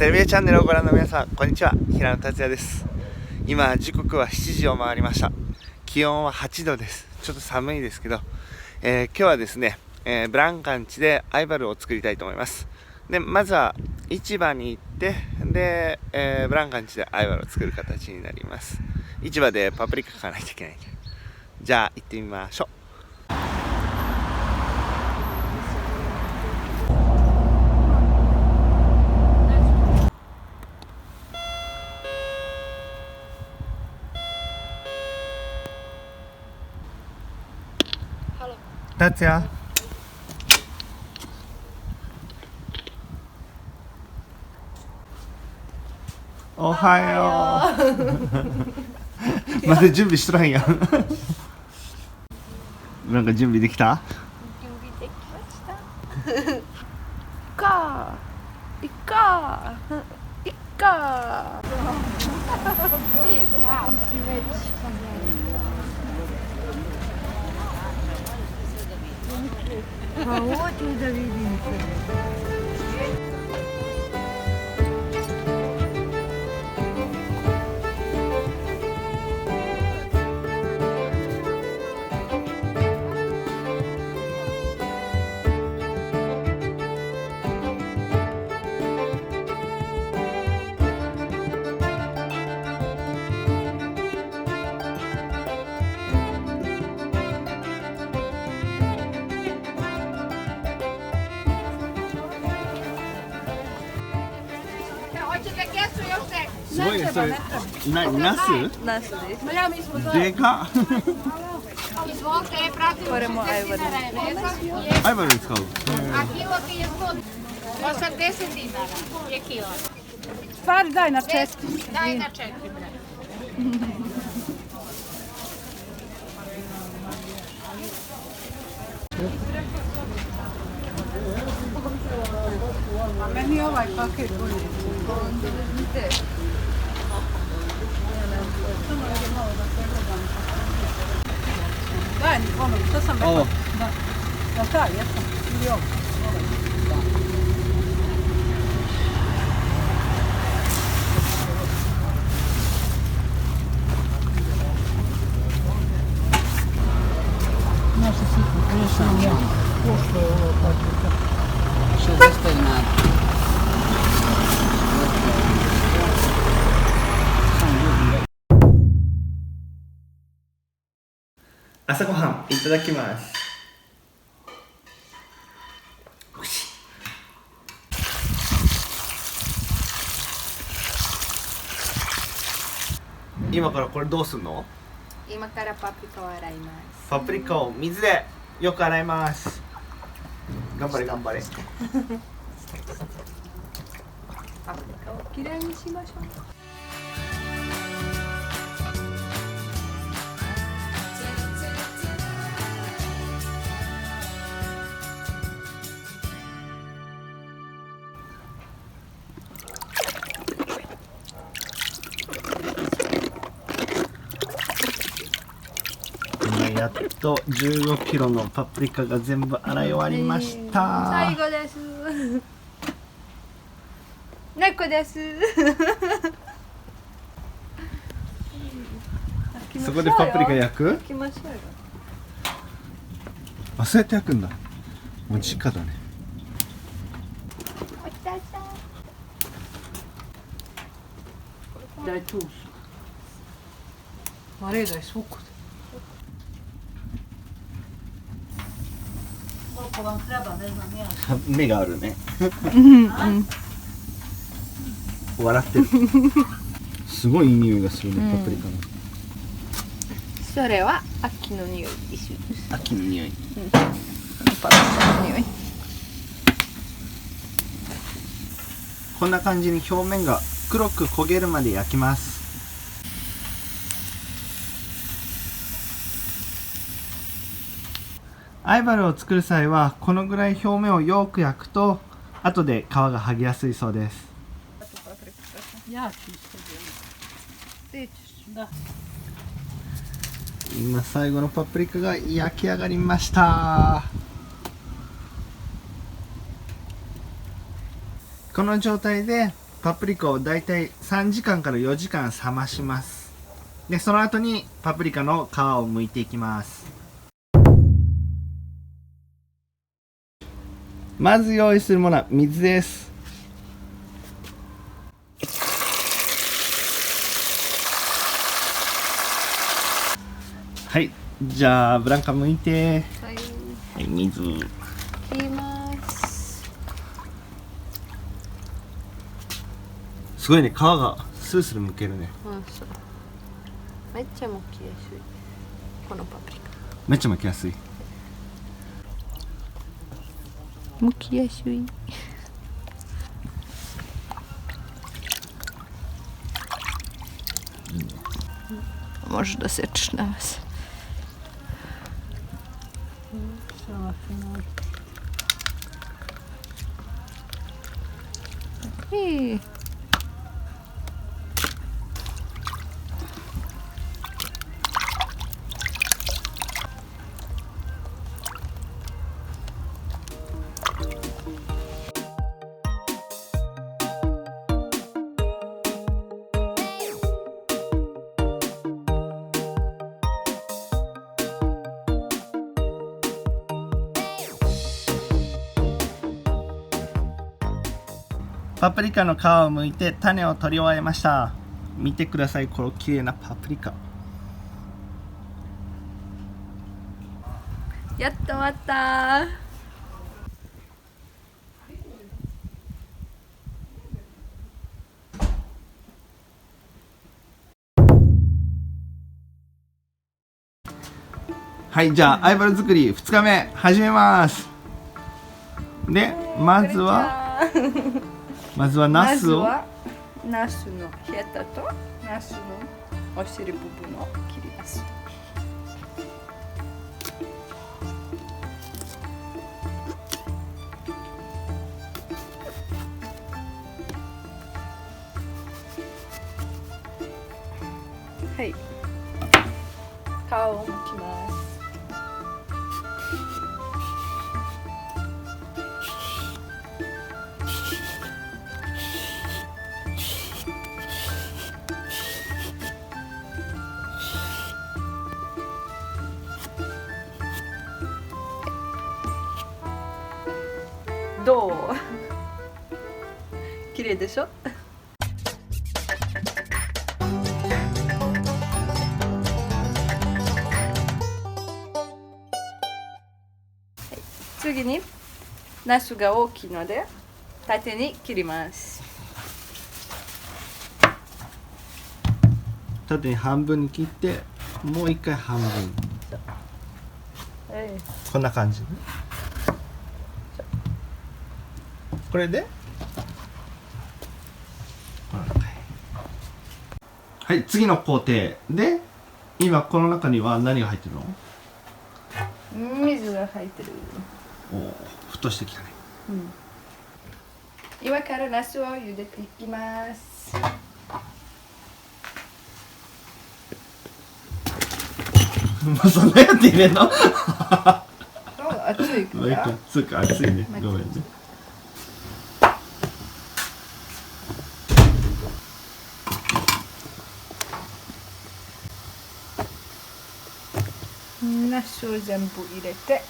テレビチャンネルをご覧の皆さん、こんにちは。平野達也です。今時刻は7時を回りました。気温は8度です。ちょっと寒いですけど、今日はですね、ブランカンチでアイバルを作りたいと思います。でまずは市場に行って、で、ブランカンチでアイバルを作る形になります。市場でパプリカ買わないといけないんで、じゃあ行ってみましょう。達也、おはよう。まだ準備しとらんやん。なんか準備できた？準備できました。いっか。すごいね、それ。ナスナスです。でかっ。これもアイバル。アイバルに使う。Stvari, daj na česki. Daj na čekaj, bre. A meni ovaj paket bolje. Daj mi ono, što sam rekla? Ovo. Da, taj, jesam. Ili ovo. Naša sitna, prešao ja. Pošto je ovo paprika? 60 dinara.朝ごはんいただきます。今からこれどうすんの？今からパプリカを洗います。パプリカを水でよく洗います。頑張れ頑張れ。パプリカをきれいにしましょう。やっと15キロのパプリカが全部洗い終わりました。最後です。猫です。そこでパプリカ焼く？焼きましょうよ。あ、そうやって焼くんだ。もう直だね。お疲れさん。 Daj tu. Ma redaj svukut. Koliko vam treba, ne znam ja. 目があるね。笑ってる。すごいいい匂いがするね、パプリカの。それは秋の匂いです。秋の匂い。パプリカの匂い。こんな感じに表面が黒く焦げるまで焼きます。アイバルを作る際はこのぐらい表面をよく焼くと後で皮が剥ぎやすいそうです。 Ja ću isto djeliti. Da. 今最後のパプリカが焼き上がりました。この状態でパプリカをだいたい3時間から4時間冷まします。でその後にパプリカの皮を剥いていきます。まず用意するものは水です。はい、じゃあブランカ剥いて。はい、はい、水。切ります。すごいね、皮がスルスル剥けるね。うん、そう。めっちゃ剥きやすい。このパプリカ。めっちゃ剥きやすい。剥きやすい。Może dosyć na was. Iパプリカの皮を剥いて種を取り終えました。見てください、この綺麗なパプリカ。やっと終わった。はい、じゃあアイバル作り2日目始めます。でまずはナスを、ナスのヘタとナスのお尻部分を切ります。はい、皮を剥きます。どう？綺麗でしょ？次にナスが大きいので縦に切ります。縦に半分に切ってもう一回半分、こんな感じ。これではい、次の工程で、今この中には何が入ってるの？水が入ってる。おお、沸騰してきたね。今からナスを茹でていきます。もうそんなやって入れんの？熱いから。そうか、熱いね。ごめんね。ナスを全部入れて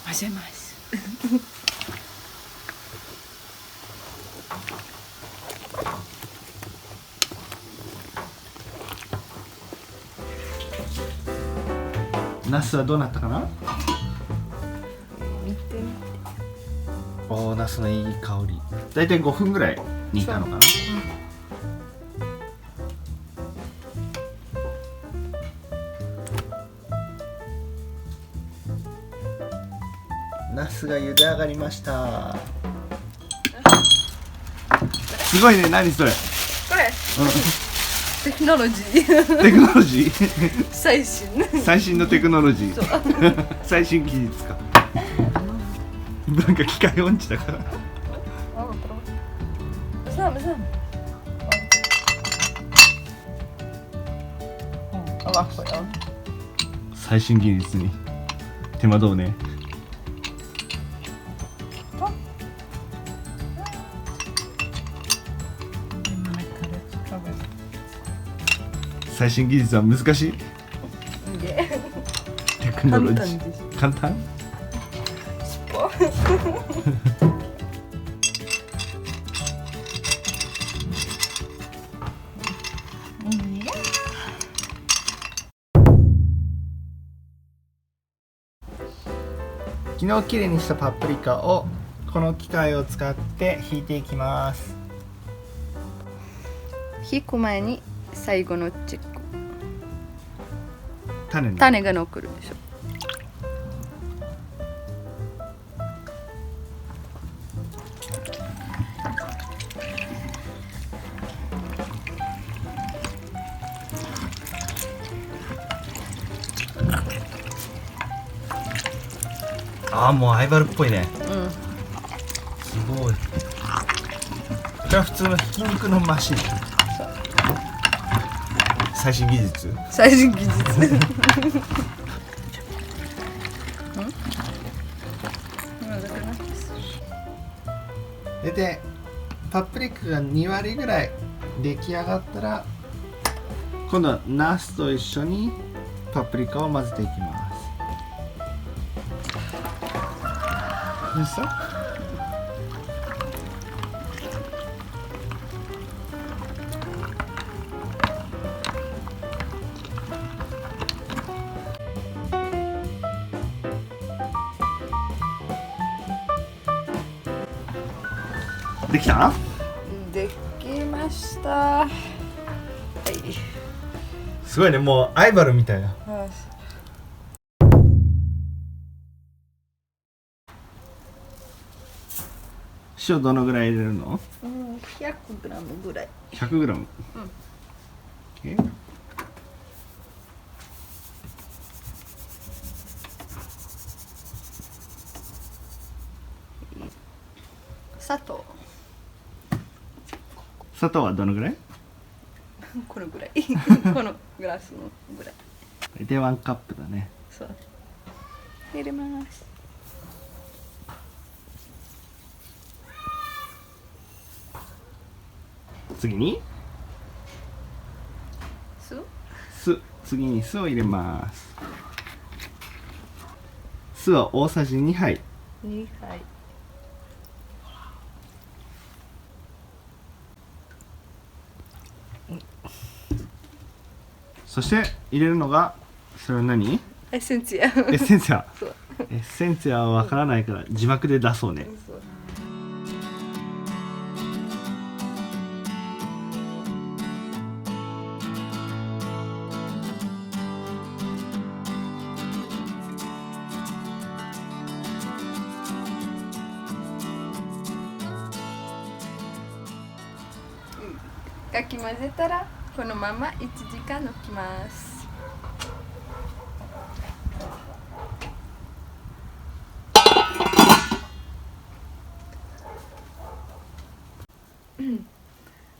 混ぜます。ナスはどうなったかな？見てみて。おお、ナスのいい香り。だいたい5分ぐらい煮たのかな？ナスが茹で上がりました。すごいね、何それ？これ、テクノロジー。テクノロジー？最新のテクノロジー。最新技術か。なんか機械音痴だから。最新技術に手間どうね。最新技術は難しい？でテクノロジー。簡単です。簡単？昨日きれいにしたパプリカをこの機械を使ってひいていきます。引く前に最後のチェック。種が残るでしょ。ああ、もうアイバルっぽいね。うん。すごい。これは普通のひき肉のマシン。最新技術。最新技術。でパプリカが2割ぐらい出来上がったら、今度はナスと一緒にパプリカを混ぜていきます。どうした？できた？できました。はい。すごいね、もうアイバルみたいな。塩どのぐらい入れるの100グラムぐらい。？100グラム。砂糖はどのぐらい？このぐらい。このグラスのぐらい。で1カップだね。そう。入れます。次に次に酢を入れます。酢は大さじ2杯。2杯。そして入れるのが、それは何？エッセンツィア。エッセンツィア。そう。エッセンツィアはわからないから字幕で出そうね。そう。かき混ぜたらこのまま1時間置きます。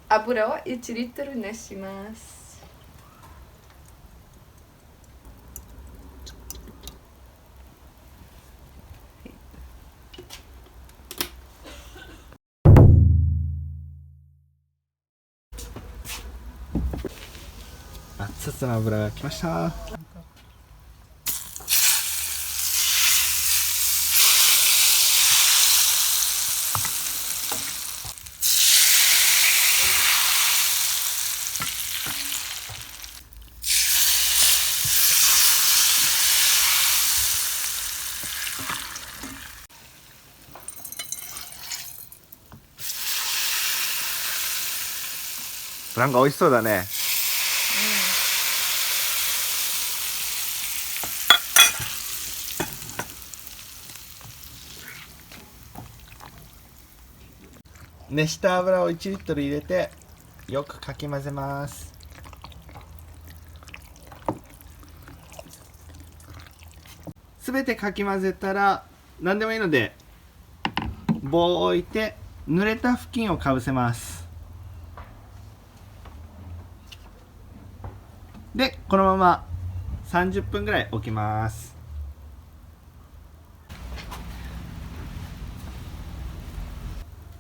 油を1リットル熱します。熱々の油が来ました。なんか美味しそうだね。熱した油を1リットル入れてよくかき混ぜます。すべてかき混ぜたら何でもいいので棒を置いて濡れた布巾をかぶせます。でこのまま30分ぐらい置きます。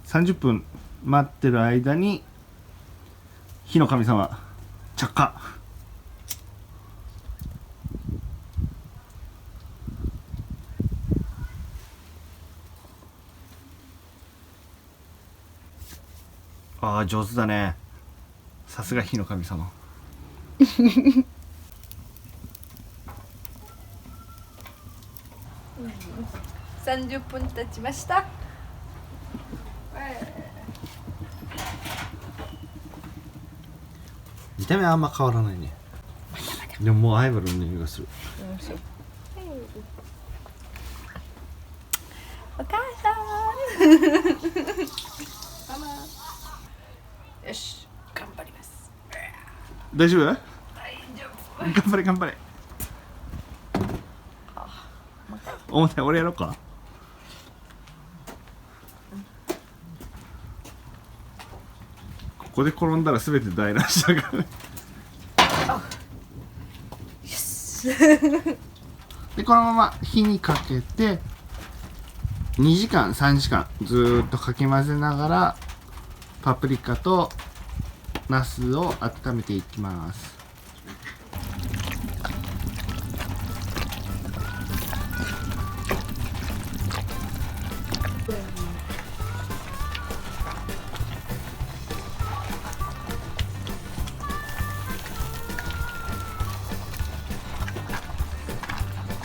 30分待ってる間に火の神様着火。ああ、上手だね。さすが火の神様。30分経ちました。見た目はあんま変わらないね。でももうアイバルの匂いがする。お母さん。ママ。よし、頑張ります。大丈夫？大丈頑張れ頑張れ。重たい、俺やろうか。ここで転んだらすべて台無しだから。でこのまま火にかけて2時間3時間ずーっとかき混ぜながらパプリカとナスを温めていきます。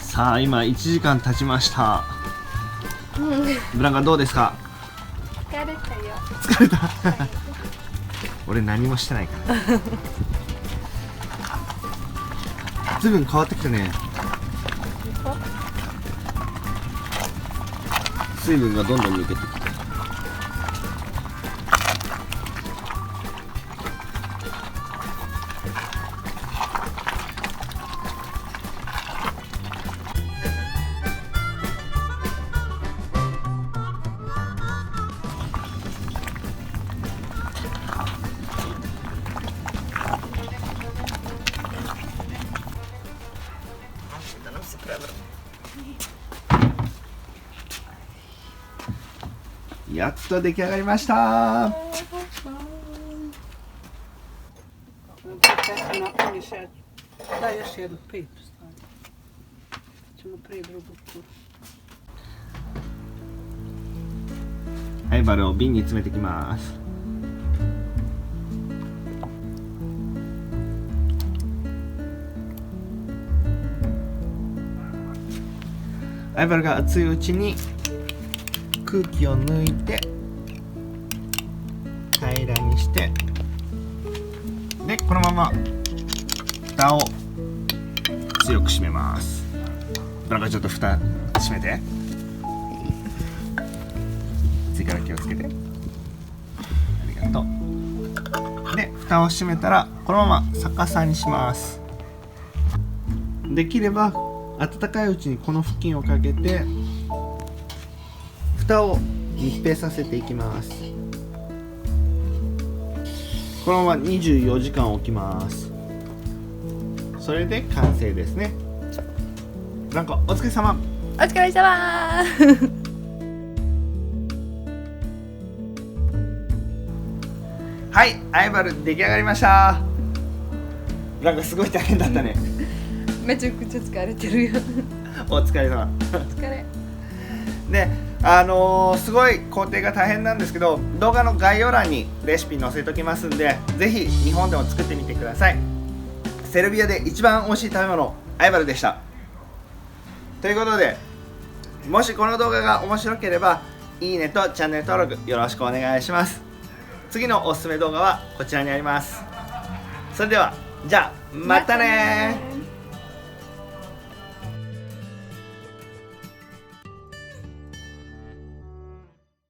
さあ今1時間経ちました。ブランカどうですか？疲れたよ。疲れた。俺何もしてないからずいぶん変わってきたね。水分がどんどん抜けてきて、やっと出来上がりました。Dai a cheiro do peito. Facciamo prendere un po'. アイバルを瓶に詰めていきます。アイバルが熱いうちに空気を抜いて平らにして、でこのまま蓋を強く閉めます。ブランカちょっと蓋閉めて。次から気をつけて。ありがとう。で蓋を閉めたらこのまま逆さにします。できれば温かいうちにこの布巾をかけて蓋を密閉させていきます。このまま24時間置きます。それで完成ですね。ブランコお疲れ様。お疲れ様。はい、アイバル出来上がりました。ブランコすごい大変だったね。めちゃくちゃ疲れてるよ。お疲れ様。疲れ。で、すごい工程が大変なんですけど、動画の概要欄にレシピ載せときますんで、ぜひ日本でも作ってみてください。セルビアで一番美味しい食べ物、アイバルでした。ということで、もしこの動画が面白ければいいねとチャンネル登録よろしくお願いします。次のおすすめ動画はこちらにあります。それでは、じゃあまたねー。